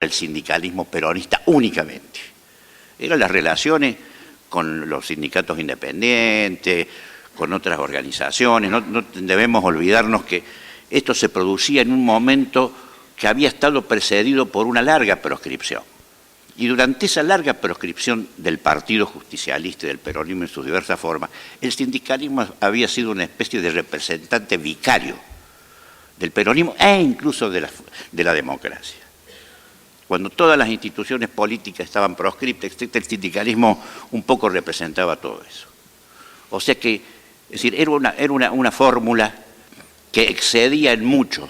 el sindicalismo peronista únicamente. Eran las relaciones con los sindicatos independientes, con otras organizaciones. No debemos olvidarnos que esto se producía en un momento que había estado precedido por una larga proscripción. Y durante esa larga proscripción del Partido Justicialista y del peronismo en sus diversas formas, el sindicalismo había sido una especie de representante vicario del peronismo e incluso de la democracia. Cuando todas las instituciones políticas estaban proscriptas, el sindicalismo un poco representaba todo eso. O sea que, es decir, era una fórmula que excedía en mucho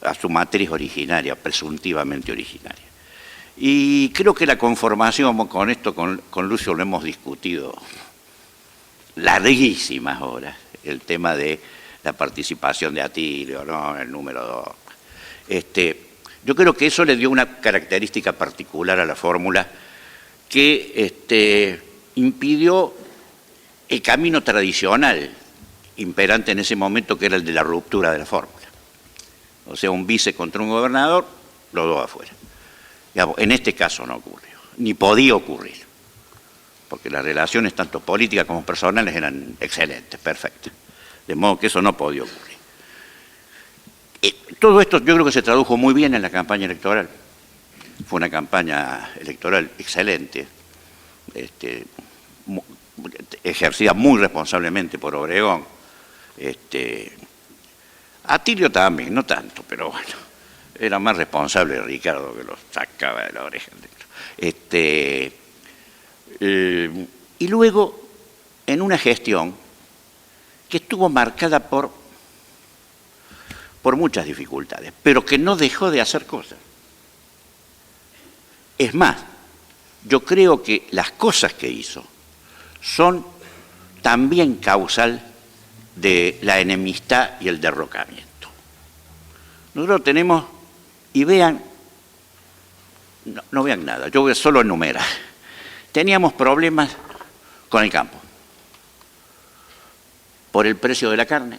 a su matriz originaria, presuntivamente originaria. Y creo que la conformación, con esto con Lucio lo hemos discutido larguísimas horas, el tema de la participación de Atilio, ¿no?, el número 2. Yo creo que eso le dio una característica particular a la fórmula que impidió el camino tradicional imperante en ese momento, que era el de la ruptura de la fórmula. O sea, un vice contra un gobernador, los dos afuera. Digamos, en este caso no ocurrió, ni podía ocurrir, porque las relaciones tanto políticas como personales eran excelentes, perfectas. De modo que eso no podía ocurrir. Todo esto yo creo que se tradujo muy bien en la campaña electoral. Fue una campaña electoral excelente, ejercida muy responsablemente por Obregón. Atilio también, no tanto, pero bueno, era más responsable Ricardo, que lo sacaba de la oreja. Y luego, en una gestión que estuvo marcada por muchas dificultades, pero que no dejó de hacer cosas. Es más, yo creo que las cosas que hizo son también causal de la enemistad y el derrocamiento. Nosotros tenemos, y vean, no vean nada, yo voy solo a enumerar. Teníamos problemas con el campo, por el precio de la carne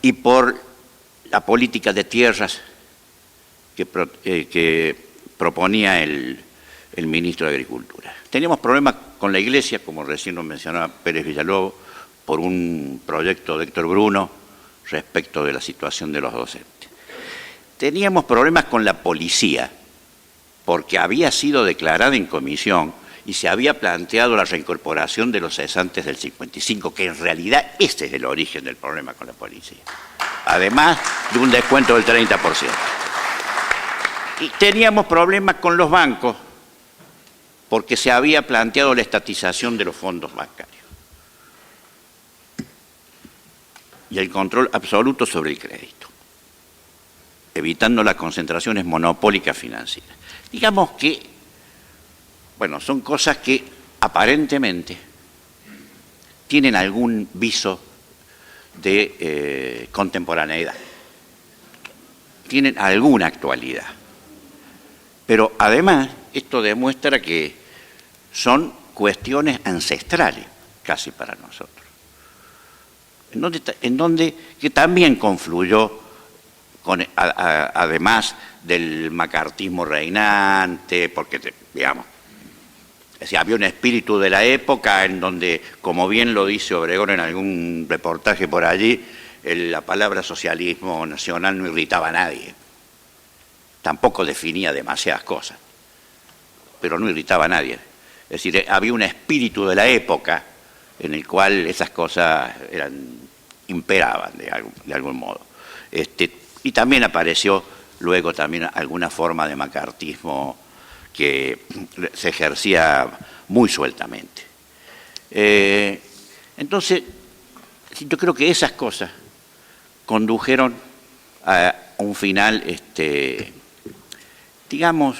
y por la política de tierras que proponía el ministro de Agricultura. Teníamos problemas con la Iglesia, como recién lo mencionaba Pérez Villalobos, por un proyecto de Héctor Bruno respecto de la situación de los docentes. Teníamos problemas con la policía, porque había sido declarada en comisión y se había planteado la reincorporación de los cesantes del 55, que en realidad ese es el origen del problema con la policía, además de un descuento del 30%. Y teníamos problemas con los bancos, porque se había planteado la estatización de los fondos bancarios y el control absoluto sobre el crédito, evitando las concentraciones monopólicas financieras. Digamos que, bueno, son cosas que aparentemente tienen algún viso de contemporaneidad, tienen alguna actualidad. Pero además, esto demuestra que son cuestiones ancestrales casi para nosotros, en donde que también confluyó, además del macartismo reinante, porque, digamos, había un espíritu de la época en donde, como bien lo dice Obregón en algún reportaje por allí, la palabra socialismo nacional no irritaba a nadie. Tampoco definía demasiadas cosas, pero no irritaba a nadie. Es decir, había un espíritu de la época en el cual esas cosas imperaban de algún modo. Y también apareció luego también alguna forma de macartismo que se ejercía muy sueltamente. Entonces, yo creo que esas cosas condujeron a un final, digamos,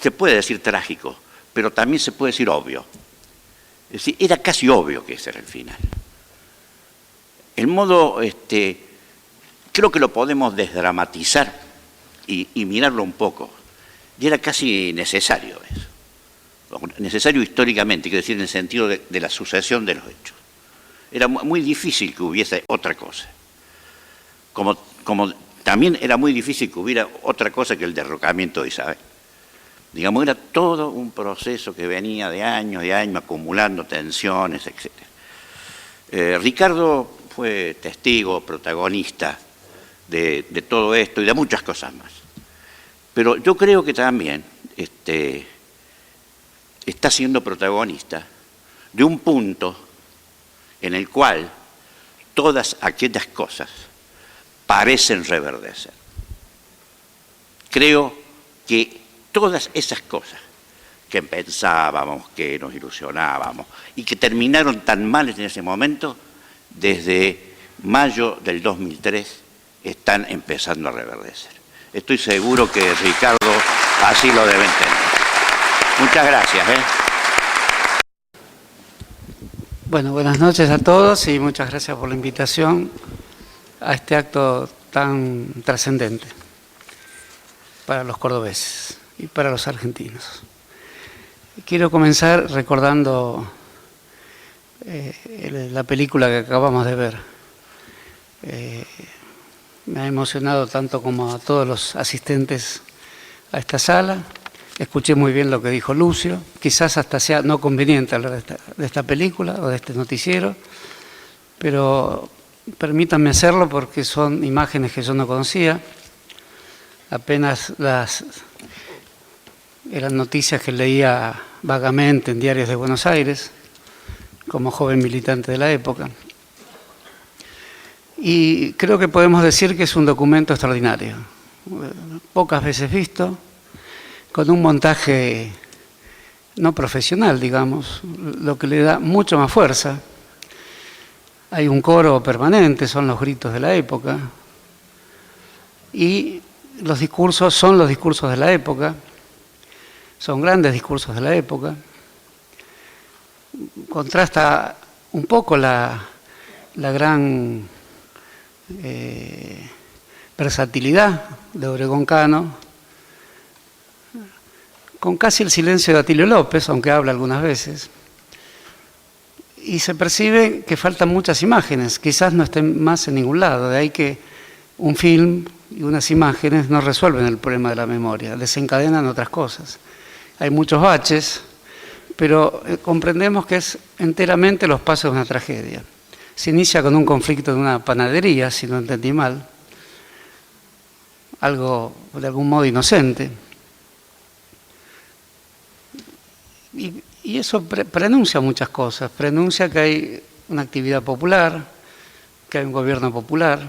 se puede decir trágico, pero también se puede decir obvio. Es decir, era casi obvio que ese era el final. El modo, creo que lo podemos desdramatizar y mirarlo un poco. Y era casi necesario eso. Necesario históricamente, quiero decir, en el sentido de la sucesión de los hechos. Era muy difícil que hubiese otra cosa. Como también era muy difícil que hubiera otra cosa que el derrocamiento de Isabel. Digamos, era todo un proceso que venía de años acumulando tensiones, etc. Ricardo fue testigo, protagonista de todo esto y de muchas cosas más. Pero yo creo que también está siendo protagonista de un punto en el cual todas aquellas cosas parecen reverdecer. Creo que todas esas cosas que pensábamos, que nos ilusionábamos y que terminaron tan mal en ese momento, desde mayo del 2003 están empezando a reverdecer. Estoy seguro que Ricardo así lo debe entender. Muchas gracias. Bueno, buenas noches a todos y muchas gracias por la invitación a este acto tan trascendente para los cordobeses y para los argentinos. Quiero comenzar recordando la película que acabamos de ver. Me ha emocionado tanto como a todos los asistentes a esta sala. Escuché muy bien lo que dijo Lucio. Quizás hasta sea no conveniente hablar de esta película o de este noticiero, pero permítanme hacerlo porque son imágenes que yo no conocía. Apenas eran noticias que leía vagamente en diarios de Buenos Aires, como joven militante de la época. Y creo que podemos decir que es un documento extraordinario, pocas veces visto, con un montaje no profesional, digamos, lo que le da mucho más fuerza. Hay un coro permanente, son los gritos de la época, y los discursos son los discursos de la época, son grandes discursos de la época. Contrasta un poco la gran versatilidad de Obregón Cano con casi el silencio de Atilio López, aunque habla algunas veces, y se percibe que faltan muchas imágenes, quizás no estén más en ningún lado, de ahí que un film y unas imágenes no resuelven el problema de la memoria, desencadenan otras cosas. Hay muchos baches, pero comprendemos que es enteramente los pasos de una tragedia. Se inicia con un conflicto de una panadería, si no entendí mal, algo de algún modo inocente. Y eso preanuncia muchas cosas, preanuncia que hay una actividad popular, que hay un gobierno popular.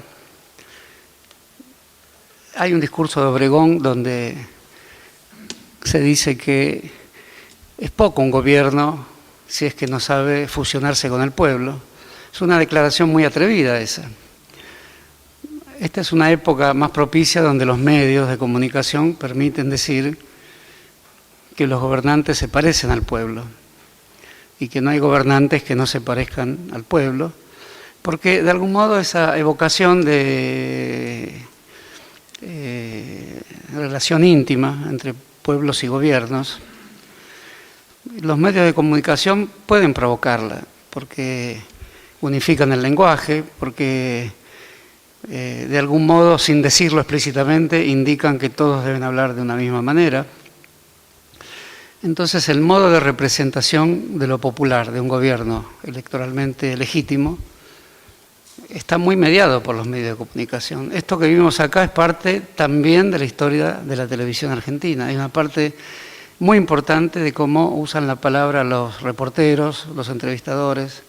Hay un discurso de Obregón donde se dice que es poco un gobierno si es que no sabe fusionarse con el pueblo. Es una declaración muy atrevida esa. Esta es una época más propicia donde los medios de comunicación permiten decir que los gobernantes se parecen al pueblo y que no hay gobernantes que no se parezcan al pueblo, porque de algún modo esa evocación de relación íntima entre pueblos y gobiernos, los medios de comunicación pueden provocarla, porque unifican el lenguaje, porque de algún modo, sin decirlo explícitamente, indican que todos deben hablar de una misma manera. Entonces, el modo de representación de lo popular, de un gobierno electoralmente legítimo, está muy mediado por los medios de comunicación. Esto que vivimos acá es parte también de la historia de la televisión argentina. Hay una parte muy importante de cómo usan la palabra los reporteros, los entrevistadores,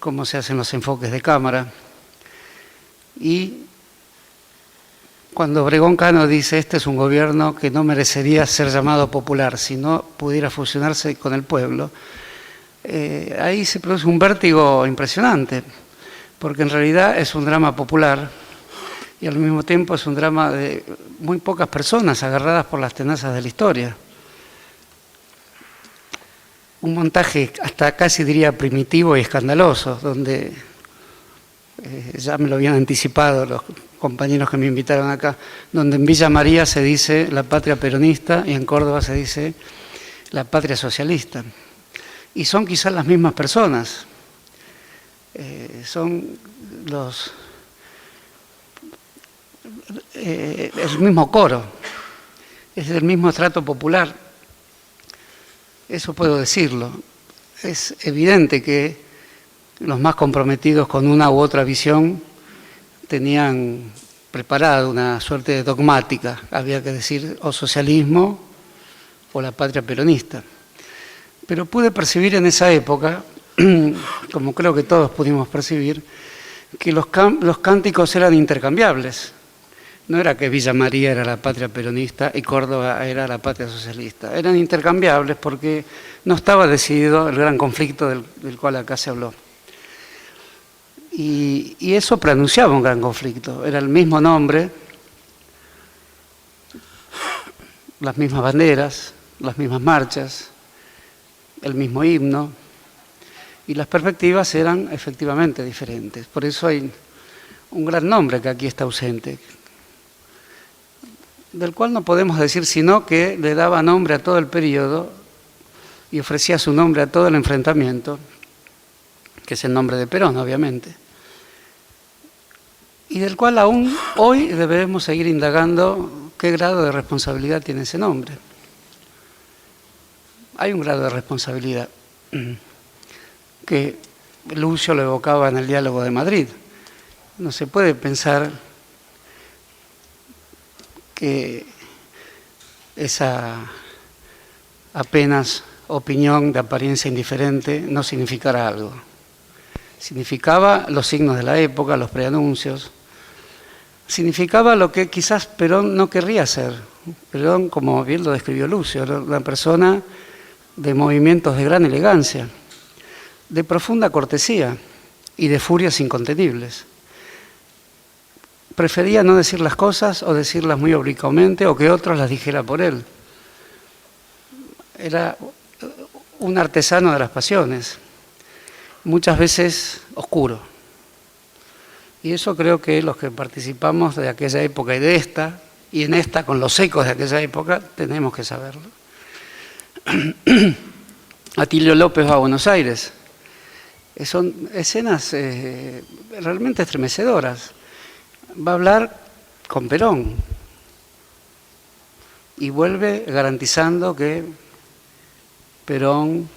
cómo se hacen los enfoques de cámara. Y cuando Obregón Cano dice este es un gobierno que no merecería ser llamado popular si no pudiera fusionarse con el pueblo, ahí se produce un vértigo impresionante, porque en realidad es un drama popular y al mismo tiempo es un drama de muy pocas personas agarradas por las tenazas de la historia. Un montaje hasta casi diría primitivo y escandaloso, donde ya me lo habían anticipado los compañeros que me invitaron acá, donde en Villa María se dice la patria peronista y en Córdoba se dice la patria socialista. Y son quizás las mismas personas, son el mismo coro, es del mismo estrato popular. Eso puedo decirlo. Es evidente que los más comprometidos con una u otra visión tenían preparado una suerte de dogmática, había que decir o socialismo o la patria peronista. Pero pude percibir en esa época, como creo que todos pudimos percibir, que los cánticos eran intercambiables. No era que Villa María era la patria peronista y Córdoba era la patria socialista. Eran intercambiables porque no estaba decidido el gran conflicto del cual acá se habló. Y eso pronunciaba un gran conflicto. Era el mismo nombre, las mismas banderas, las mismas marchas, el mismo himno, y las perspectivas eran efectivamente diferentes. Por eso hay un gran nombre que aquí está ausente, del cual no podemos decir sino que le daba nombre a todo el periodo y ofrecía su nombre a todo el enfrentamiento, que es el nombre de Perón, obviamente, y del cual aún hoy debemos seguir indagando qué grado de responsabilidad tiene ese nombre. Hay un grado de responsabilidad que Lucio lo evocaba en el diálogo de Madrid. No se puede pensar que esa apenas opinión de apariencia indiferente no significara algo. Significaba los signos de la época, los preanuncios. Significaba lo que quizás Perón no querría ser. Perón, como bien lo describió Lucio, era una persona de movimientos de gran elegancia, de profunda cortesía y de furias incontenibles. Prefería no decir las cosas o decirlas muy oblicuamente o que otros las dijera por él. Era un artesano de las pasiones, muchas veces oscuro. Y eso creo que los que participamos de aquella época y de esta, y en esta con los ecos de aquella época, tenemos que saberlo. Atilio López va a Buenos Aires. Son escenas realmente estremecedoras. Va a hablar con Perón y vuelve garantizando que Perón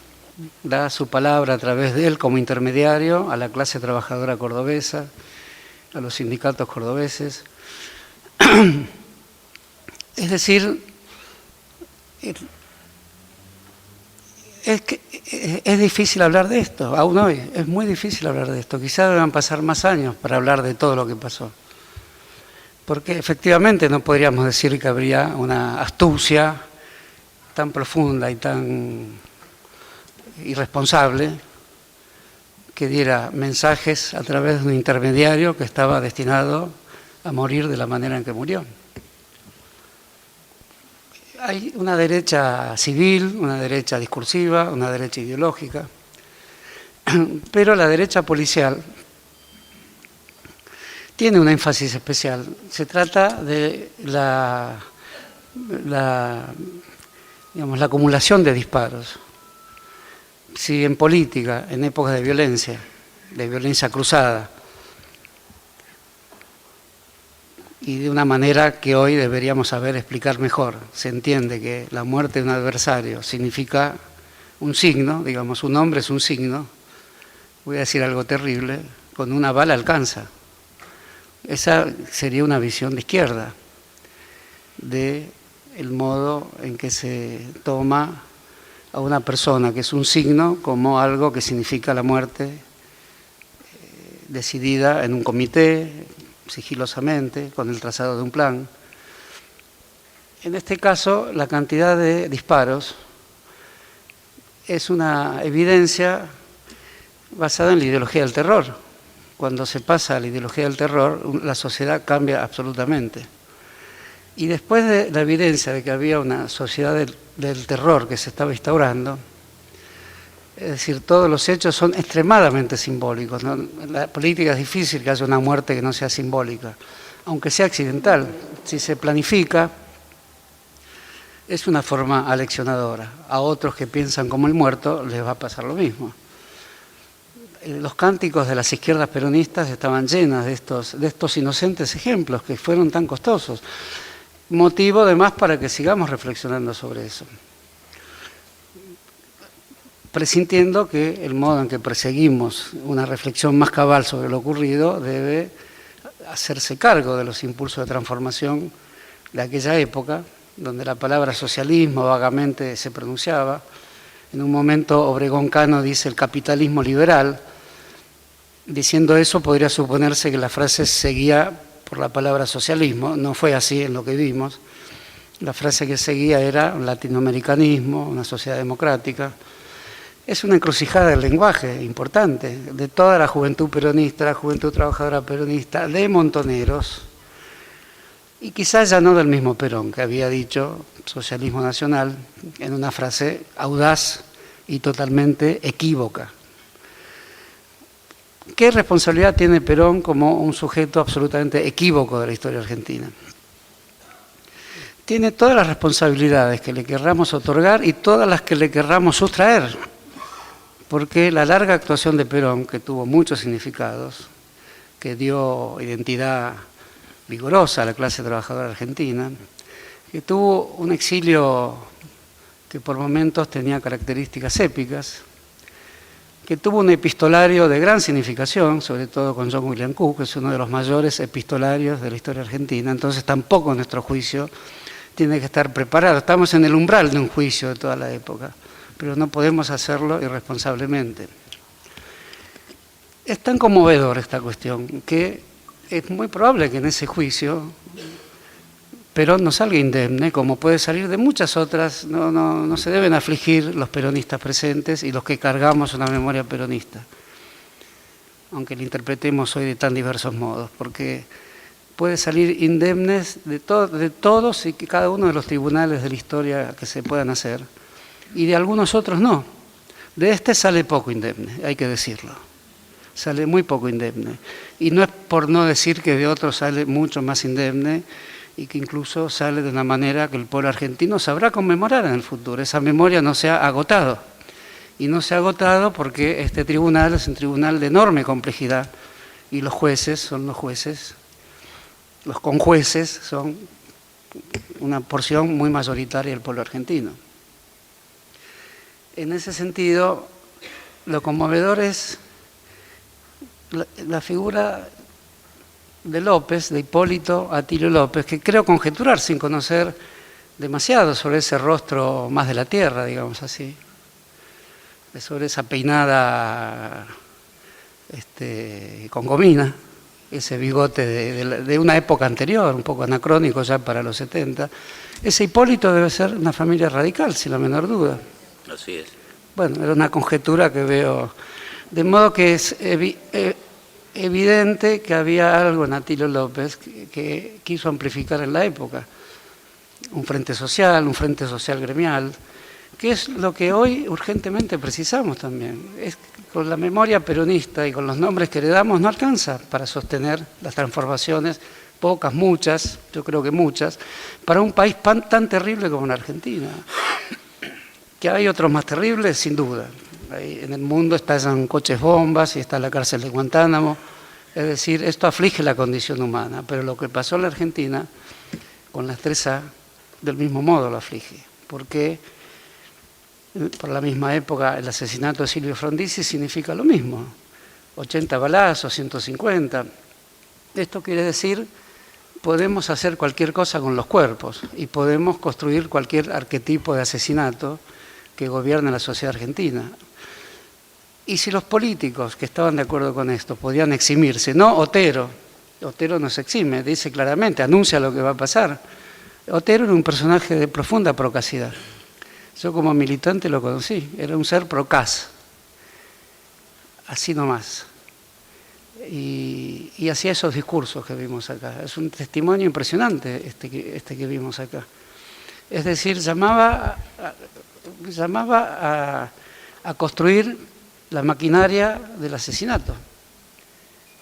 da su palabra a través de él como intermediario a la clase trabajadora cordobesa, a los sindicatos cordobeses. Es decir, es difícil hablar de esto, aún hoy, es muy difícil hablar de esto. Quizás deban pasar más años para hablar de todo lo que pasó. Porque efectivamente no podríamos decir que habría una astucia tan profunda y tan irresponsable que diera mensajes a través de un intermediario que estaba destinado a morir de la manera en que murió. Hay una derecha civil, una derecha discursiva, una derecha ideológica, pero la derecha policial tiene un énfasis especial. Se trata de la acumulación de disparos. Si en política, en épocas de violencia cruzada, y de una manera que hoy deberíamos saber explicar mejor, se entiende que la muerte de un adversario significa un signo, digamos, un hombre es un signo, voy a decir algo terrible, con una bala alcanza. Esa sería una visión de izquierda del modo en que se toma a una persona que es un signo como algo que significa la muerte decidida en un comité, sigilosamente, con el trazado de un plan. En este caso, la cantidad de disparos es una evidencia basada en la ideología del terror. Cuando se pasa a la ideología del terror, la sociedad cambia absolutamente. Y después de la evidencia de que había una sociedad del terror que se estaba instaurando, es decir, todos los hechos son extremadamente simbólicos, ¿no? En la política es difícil que haya una muerte que no sea simbólica, aunque sea accidental. Si se planifica, es una forma aleccionadora. A otros que piensan como el muerto les va a pasar lo mismo. los cánticos de las izquierdas peronistas estaban llenas de estos inocentes ejemplos que fueron tan costosos. Motivo además para que sigamos reflexionando sobre eso. Presintiendo que el modo en que perseguimos una reflexión más cabal sobre lo ocurrido debe hacerse cargo de los impulsos de transformación de aquella época, donde la palabra socialismo vagamente se pronunciaba. En un momento Obregón Cano dice el capitalismo liberal. Diciendo eso podría suponerse que la frase seguía por la palabra socialismo. No fue así en lo que vimos. La frase que seguía era un latinoamericanismo, una sociedad democrática. Es una encrucijada del lenguaje importante de toda la juventud peronista, la juventud trabajadora peronista, de Montoneros, y quizás ya no del mismo Perón, que había dicho socialismo nacional en una frase audaz y totalmente equívoca. ¿Qué responsabilidad tiene Perón como un sujeto absolutamente equívoco de la historia argentina? Tiene todas las responsabilidades que le querramos otorgar y todas las que le querramos sustraer, porque la larga actuación de Perón, que tuvo muchos significados, que dio identidad vigorosa a la clase trabajadora argentina, que tuvo un exilio que por momentos tenía características épicas, que tuvo un epistolario de gran significación, sobre todo con John William Cook, que es uno de los mayores epistolarios de la historia argentina. Entonces tampoco nuestro juicio tiene que estar preparado. Estamos en el umbral de un juicio de toda la época, pero no podemos hacerlo irresponsablemente. Es tan conmovedor esta cuestión que es muy probable que en ese juicio Perón no salga indemne, como puede salir de muchas otras. No se deben afligir los peronistas presentes y los que cargamos una memoria peronista, aunque la interpretemos hoy de tan diversos modos, porque puede salir indemnes de todos y cada uno de los tribunales de la historia que se puedan hacer, y de algunos otros no. De este sale poco indemne, hay que decirlo. Sale muy poco indemne. Y no es por no decir que de otros sale mucho más indemne y que incluso sale de una manera que el pueblo argentino sabrá conmemorar en el futuro. Esa memoria no se ha agotado. Y no se ha agotado porque este tribunal es un tribunal de enorme complejidad y los jueces son los jueces, los conjueces son una porción muy mayoritaria del pueblo argentino. En ese sentido, lo conmovedor es la figura de López, de Hipólito Atilio López, que creo conjeturar sin conocer demasiado sobre ese rostro más de la tierra, digamos así, sobre esa peinada con gomina, ese bigote de una época anterior, un poco anacrónico ya para los 70. Ese Hipólito debe ser una familia radical, sin la menor duda. Así es. Bueno, era una conjetura que veo. De modo que es evidente que había algo en Atilio López que quiso amplificar en la época. Un frente social gremial, que es lo que hoy urgentemente precisamos también. Es con la memoria peronista y con los nombres que le damos no alcanza para sostener las transformaciones, pocas, muchas, yo creo que muchas, para un país tan terrible como la Argentina. Que hay otros más terribles, sin duda. Ahí en el mundo estallan coches bombas y está la cárcel de Guantánamo. Es decir, esto aflige la condición humana, pero lo que pasó en la Argentina con las 3A del mismo modo lo aflige, porque por la misma época el asesinato de Silvio Frondizi significa lo mismo, 80 balazos, 150. Esto quiere decir, podemos hacer cualquier cosa con los cuerpos y podemos construir cualquier arquetipo de asesinato que gobierne la sociedad argentina. Y si los políticos que estaban de acuerdo con esto podían eximirse, no Otero no se exime, dice claramente, anuncia lo que va a pasar. Otero era un personaje de profunda procacidad. Yo como militante lo conocí, era un ser procaz, así nomás. Y hacía esos discursos que vimos acá. Es un testimonio impresionante este que vimos acá. Es decir, llamaba a construir la maquinaria del asesinato.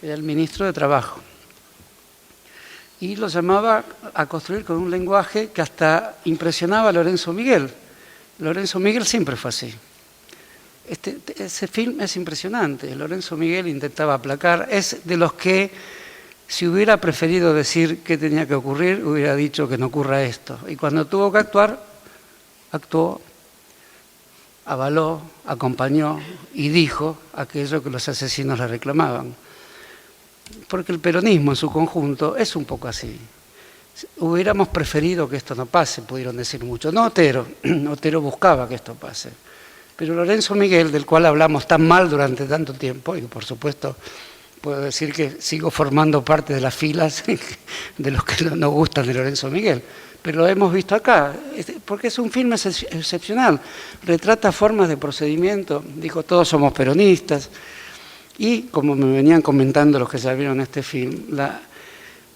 Era el ministro de Trabajo. Y lo llamaba a construir con un lenguaje que hasta impresionaba a Lorenzo Miguel. Lorenzo Miguel siempre fue así. Ese film es impresionante. Lorenzo Miguel intentaba aplacar, es de los que, si hubiera preferido decir qué tenía que ocurrir, hubiera dicho que no ocurra esto. Y cuando tuvo que actuar, actuó, avaló, acompañó y dijo aquello que los asesinos le reclamaban. Porque el peronismo en su conjunto es un poco así. Hubiéramos preferido que esto no pase, pudieron decir mucho. No Otero, Otero buscaba que esto pase. Pero Lorenzo Miguel, del cual hablamos tan mal durante tanto tiempo, y por supuesto puedo decir que sigo formando parte de las filas de los que no gustan de Lorenzo Miguel, pero lo hemos visto acá, porque es un filme excepcional, retrata formas de procedimiento, dijo todos somos peronistas, y como me venían comentando los que ya vieron este film,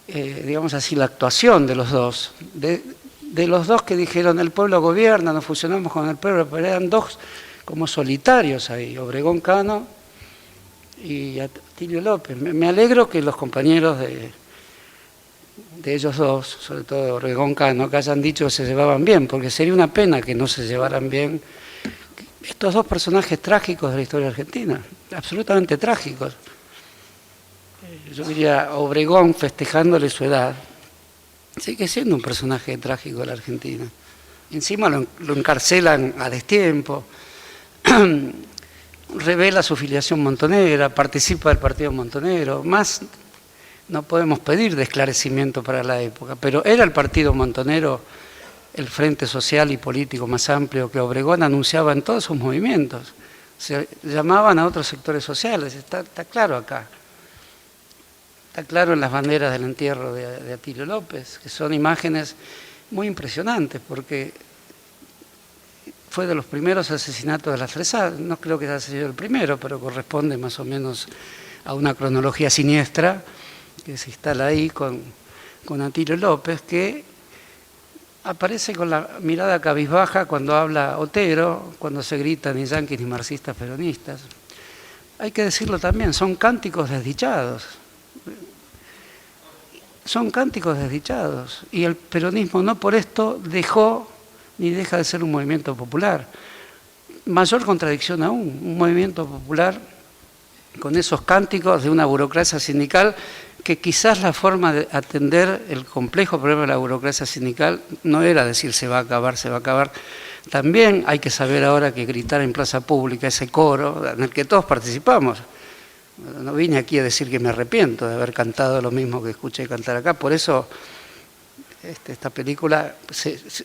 digamos así, la actuación de los dos, de los dos que dijeron el pueblo gobierna, nos fusionamos con el pueblo, pero eran dos como solitarios ahí, Obregón Cano y Atilio López. Me alegro que los compañeros de ellos dos, sobre todo de Obregón Cano, que hayan dicho que se llevaban bien, porque sería una pena que no se llevaran bien estos dos personajes trágicos de la historia argentina, absolutamente trágicos. Yo diría, Obregón, festejándole su edad, sigue siendo un personaje trágico de la Argentina. Encima lo encarcelan a destiempo, revela su filiación montonera, participa del partido montonero, más no podemos pedir de esclarecimiento para la época, pero era el partido montonero el frente social y político más amplio que Obregón anunciaba en todos sus movimientos. Se llamaban a otros sectores sociales, está claro acá. Está claro en las banderas del entierro de Atilio López, que son imágenes muy impresionantes, porque fue de los primeros asesinatos de las Fresadas. No creo que haya sido el primero, pero corresponde más o menos a una cronología siniestra que se instala ahí con Atilio López, que aparece con la mirada cabizbaja cuando habla Otero, cuando se grita ni yanquis ni marxistas peronistas. Hay que decirlo también, son cánticos desdichados. Son cánticos desdichados. Y el peronismo no por esto dejó ni deja de ser un movimiento popular. Mayor contradicción aún, un movimiento popular con esos cánticos de una burocracia sindical que quizás la forma de atender el complejo problema de la burocracia sindical no era decir se va a acabar, se va a acabar. También hay que saber ahora que gritar en plaza pública, ese coro en el que todos participamos. No vine aquí a decir que me arrepiento de haber cantado lo mismo que escuché cantar acá, por eso esta película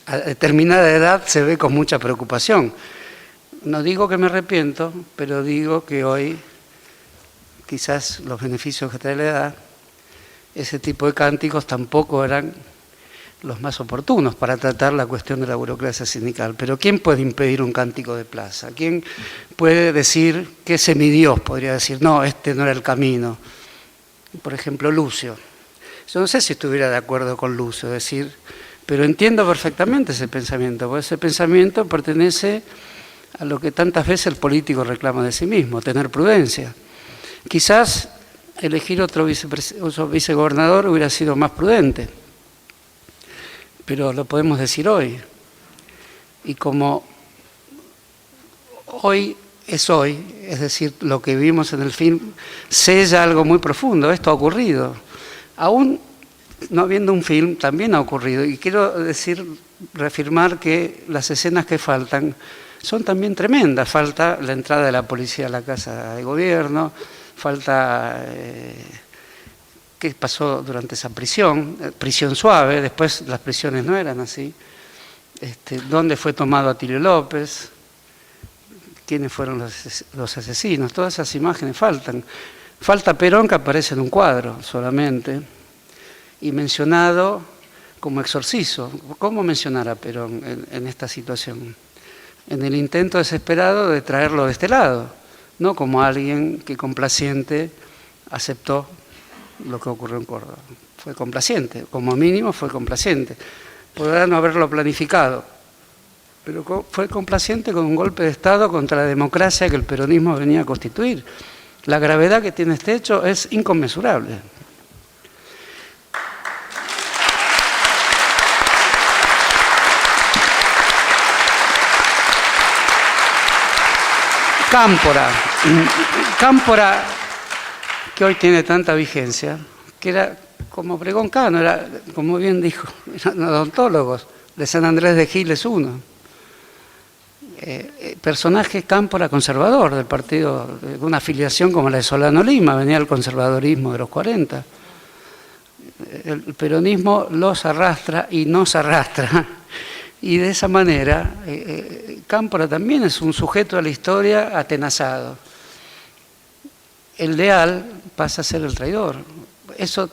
a determinada edad se ve con mucha preocupación. No digo que me arrepiento, pero digo que hoy quizás los beneficios que trae la edad, ese tipo de cánticos tampoco eran los más oportunos para tratar la cuestión de la burocracia sindical. Pero ¿quién puede impedir un cántico de plaza? ¿Quién puede decir que semidios podría decir, no, este no era el camino? Por ejemplo, Lucio. Yo no sé si estuviera de acuerdo con Lucio, pero entiendo perfectamente ese pensamiento, porque ese pensamiento pertenece a lo que tantas veces el político reclama de sí mismo, tener prudencia. Quizás elegir otro vicegobernador hubiera sido más prudente, pero lo podemos decir hoy. Y como hoy, es decir, lo que vimos en el film, sella algo muy profundo, esto ha ocurrido. Aún no habiendo un film, también ha ocurrido. Y quiero reafirmar que las escenas que faltan son también tremendas. Falta la entrada de la policía a la casa de gobierno, falta qué pasó durante esa prisión suave, después las prisiones no eran así, dónde fue tomado Atilio López, quiénes fueron los asesinos, todas esas imágenes faltan. Falta Perón, que aparece en un cuadro solamente, y mencionado como exorcizo. ¿Cómo mencionar a Perón en esta situación? En el intento desesperado de traerlo de este lado, no como alguien que complaciente aceptó lo que ocurrió en Córdoba. Fue complaciente, como mínimo fue complaciente. Podrá no haberlo planificado, pero fue complaciente con un golpe de Estado contra la democracia que el peronismo venía a constituir. La gravedad que tiene este hecho es inconmensurable. Cámpora. Cámpora, que hoy tiene tanta vigencia, que era como Obregón Cano, era, como bien dijo, eran odontólogos, de San Andrés de Giles uno. Personaje Cámpora conservador del partido, de una afiliación como la de Solano Lima, venía del conservadorismo de los 40. El peronismo los arrastra y nos arrastra, y de esa manera Cámpora también es un sujeto de la historia atenazado. El leal pasa a ser el traidor. Eso,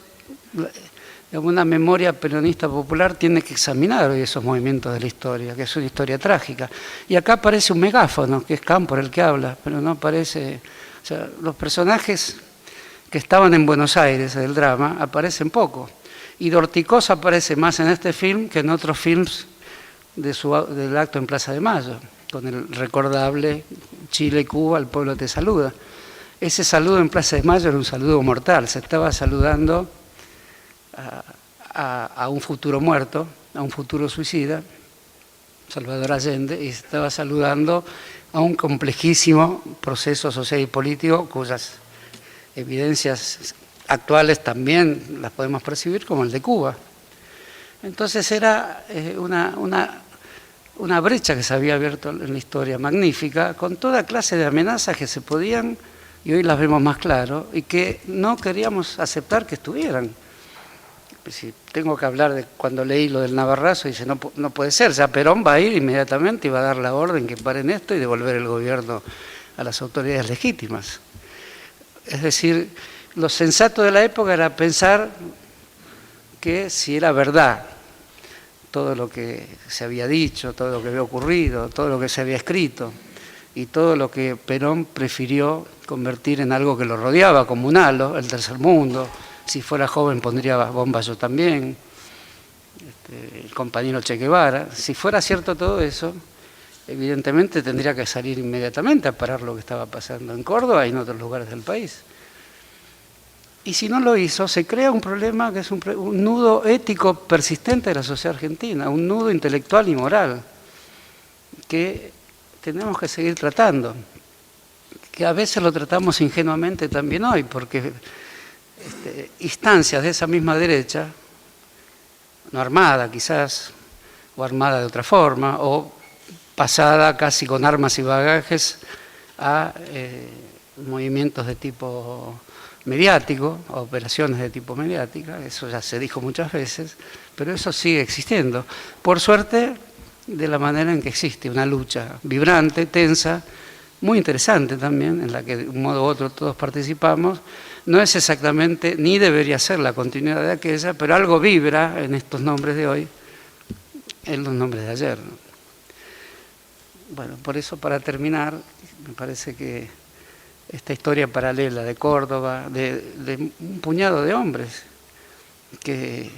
una memoria peronista popular tiene que examinar hoy esos movimientos de la historia, que es una historia trágica. Y acá aparece un megáfono, que es Cámpora el que habla, pero no aparece... O sea, los personajes que estaban en Buenos Aires del drama aparecen poco. Y Dorticós aparece más en este film que en otros films del acto en Plaza de Mayo, con el recordable Chile y Cuba, el pueblo te saluda. Ese saludo en Plaza de Mayo era un saludo mortal, se estaba saludando a un futuro muerto, a un futuro suicida, Salvador Allende, y se estaba saludando a un complejísimo proceso social y político cuyas evidencias actuales también las podemos percibir, como el de Cuba. Entonces era una brecha que se había abierto en la historia magnífica, con toda clase de amenazas que se podían, y hoy las vemos más claro, y que no queríamos aceptar que estuvieran. Si tengo que hablar de cuando leí lo del Navarrazo, dice, no puede ser, ya Perón va a ir inmediatamente y va a dar la orden que paren esto y devolver el gobierno a las autoridades legítimas. Es decir, lo sensato de la época era pensar que si era verdad todo lo que se había dicho, todo lo que había ocurrido, todo lo que se había escrito y todo lo que Perón prefirió convertir en algo que lo rodeaba, como un halo, el tercer mundo. Si fuera joven pondría bombas yo también, el compañero Che Guevara. Si fuera cierto todo eso, evidentemente tendría que salir inmediatamente a parar lo que estaba pasando en Córdoba y en otros lugares del país. Y si no lo hizo, se crea un problema que es un nudo ético persistente de la sociedad argentina, un nudo intelectual y moral que tenemos que seguir tratando, que a veces lo tratamos ingenuamente también hoy, porque instancias de esa misma derecha, no armada quizás, o armada de otra forma, o pasada casi con armas y bagajes a movimientos de tipo mediático, a operaciones de tipo mediática, eso ya se dijo muchas veces, pero eso sigue existiendo. Por suerte, de la manera en que existe, una lucha vibrante, tensa, muy interesante también, en la que de un modo u otro todos participamos. No es exactamente, ni debería ser la continuidad de aquella, pero algo vibra en estos nombres de hoy, en los nombres de ayer, ¿no? Bueno, por eso, para terminar, me parece que esta historia paralela de Córdoba, de un puñado de hombres que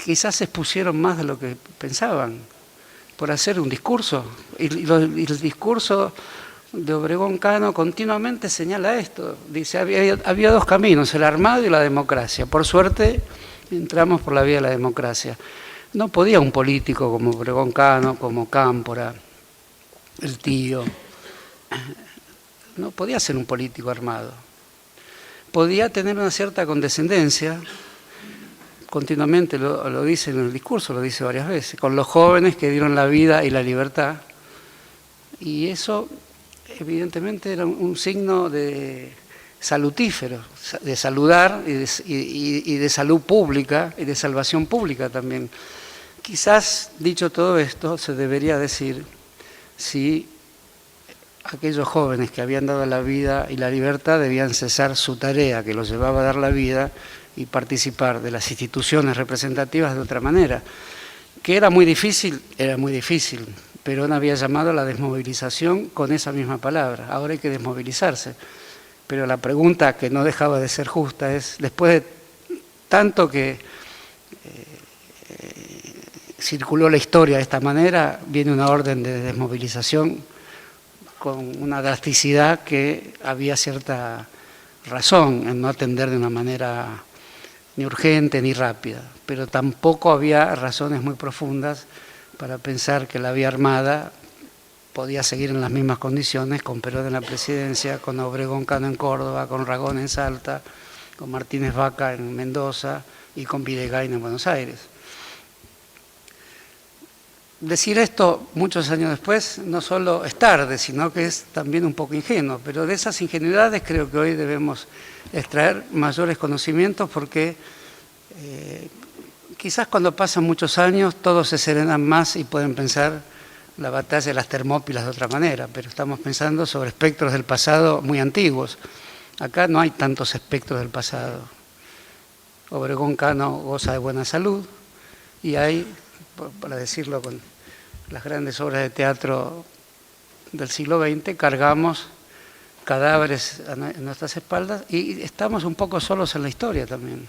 quizás se expusieron más de lo que pensaban por hacer un discurso, y el discurso de Obregón Cano continuamente señala esto. Dice, había dos caminos, el armado y la democracia. Por suerte entramos por la vía de la democracia. No podía un político como Obregón Cano, como Cámpora, el tío, no podía ser un político armado. Podía tener una cierta condescendencia, continuamente lo dice en el discurso, lo dice varias veces, con los jóvenes que dieron la vida y la libertad, y eso evidentemente era un signo de salutífero, de saludar y de salud pública y de salvación pública también. Quizás, dicho todo esto, se debería decir si aquellos jóvenes que habían dado la vida y la libertad debían cesar su tarea que los llevaba a dar la vida y participar de las instituciones representativas de otra manera. Que era muy difícil, Perón había llamado a la desmovilización con esa misma palabra. Ahora hay que desmovilizarse. Pero la pregunta que no dejaba de ser justa es, después de tanto que circuló la historia de esta manera, viene una orden de desmovilización con una drasticidad que había cierta razón en no atender de una manera ni urgente ni rápida, pero tampoco había razones muy profundas para pensar que la vía armada podía seguir en las mismas condiciones con Perón en la presidencia, con Obregón Cano en Córdoba, con Ragón en Salta, con Martínez Vaca en Mendoza y con Videgain en Buenos Aires. Decir esto muchos años después no solo es tarde, sino que es también un poco ingenuo, pero de esas ingenuidades creo que hoy debemos extraer mayores conocimientos porque quizás cuando pasan muchos años todos se serenan más y pueden pensar la batalla de las Termópilas de otra manera, pero estamos pensando sobre espectros del pasado muy antiguos. Acá no hay tantos espectros del pasado. Obregón Cano goza de buena salud y hay, para decirlo con las grandes obras de teatro del siglo XX, cargamos cadáveres en nuestras espaldas y estamos un poco solos en la historia también.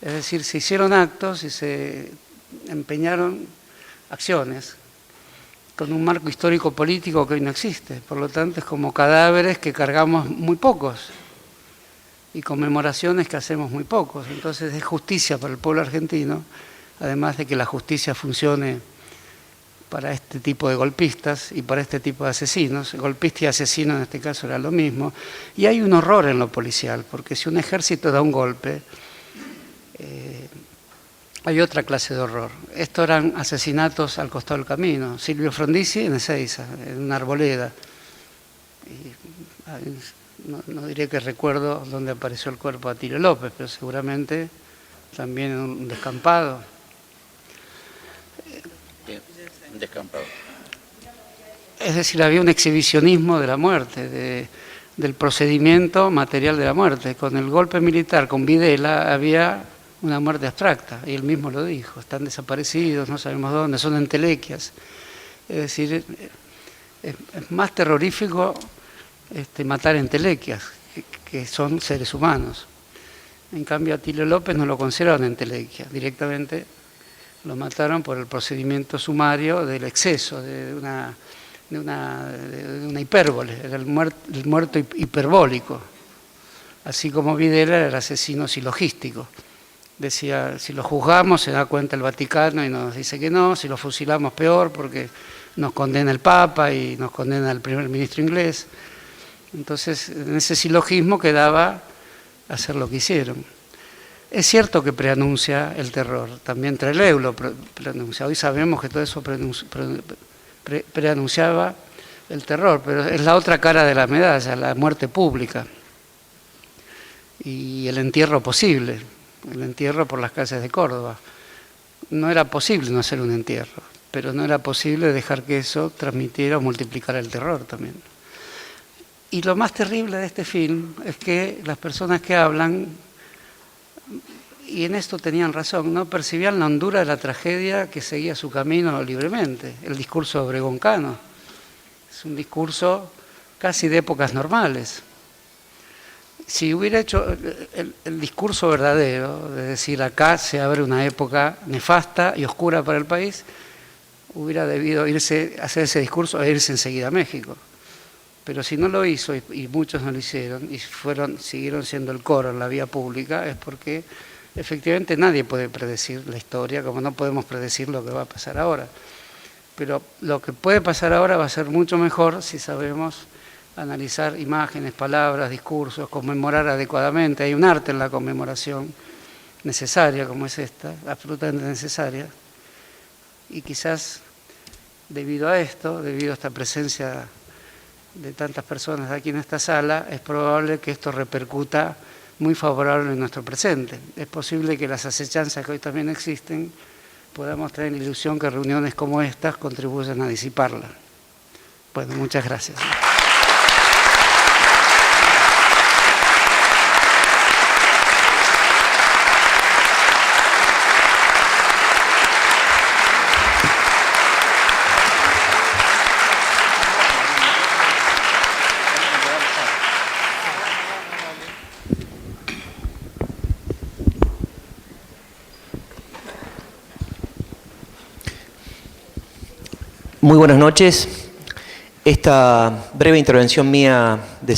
Es decir, se hicieron actos y se empeñaron acciones con un marco histórico-político que hoy no existe. Por lo tanto, es como cadáveres que cargamos muy pocos y conmemoraciones que hacemos muy pocos. Entonces, es justicia para el pueblo argentino, además de que la justicia funcione para este tipo de golpistas y para este tipo de asesinos. Golpista y asesino en este caso era lo mismo. Y hay un horror en lo policial, porque si un ejército da un golpe, hay otra clase de horror. Estos eran asesinatos al costado del camino. Silvio Frondizi en Ezeiza, en una arboleda. Y no diré que recuerdo dónde apareció el cuerpo de Atilio López, pero seguramente también en un descampado. Un descampado. Es decir, había un exhibicionismo de la muerte, del procedimiento material de la muerte. Con el golpe militar, con Videla, había una muerte abstracta, y él mismo lo dijo, están desaparecidos, no sabemos dónde, son entelequias. Es decir, es más terrorífico matar entelequias, que son seres humanos. En cambio, Atilio López no lo consideraron entelequia, directamente lo mataron por el procedimiento sumario del exceso, de una hipérbole, era el muerto hiperbólico, así como Videla era el asesino silogístico. Decía, si lo juzgamos se da cuenta el Vaticano y nos dice que no, si lo fusilamos peor porque nos condena el Papa y nos condena el primer ministro inglés. Entonces, en ese silogismo quedaba hacer lo que hicieron. Es cierto que preanuncia el terror, también Trelew lo preanuncia. Hoy sabemos que todo eso preanunciaba el terror, pero es la otra cara de la medalla, la muerte pública y el entierro posible. El entierro por las calles de Córdoba. No era posible no hacer un entierro, pero no era posible dejar que eso transmitiera o multiplicara el terror también. Y lo más terrible de este film es que las personas que hablan, y en esto tenían razón, no percibían la hondura de la tragedia que seguía su camino libremente. El discurso de Obregón Cano es un discurso casi de épocas normales. Si hubiera hecho el discurso verdadero, de decir acá se abre una época nefasta y oscura para el país, hubiera debido irse a hacer ese discurso e irse enseguida a México. Pero si no lo hizo, y muchos no lo hicieron, y siguieron siendo el coro en la vía pública, es porque efectivamente nadie puede predecir la historia, como no podemos predecir lo que va a pasar ahora. Pero lo que puede pasar ahora va a ser mucho mejor si sabemos analizar imágenes, palabras, discursos, conmemorar adecuadamente. Hay un arte en la conmemoración necesaria, como es esta, absolutamente necesaria. Y quizás debido a esto, debido a esta presencia de tantas personas aquí en esta sala, es probable que esto repercuta muy favorable en nuestro presente. Es posible que las acechanzas que hoy también existen podamos tener la ilusión que reuniones como estas contribuyan a disiparla. Bueno, muchas gracias. Muy buenas noches. Esta breve intervención mía de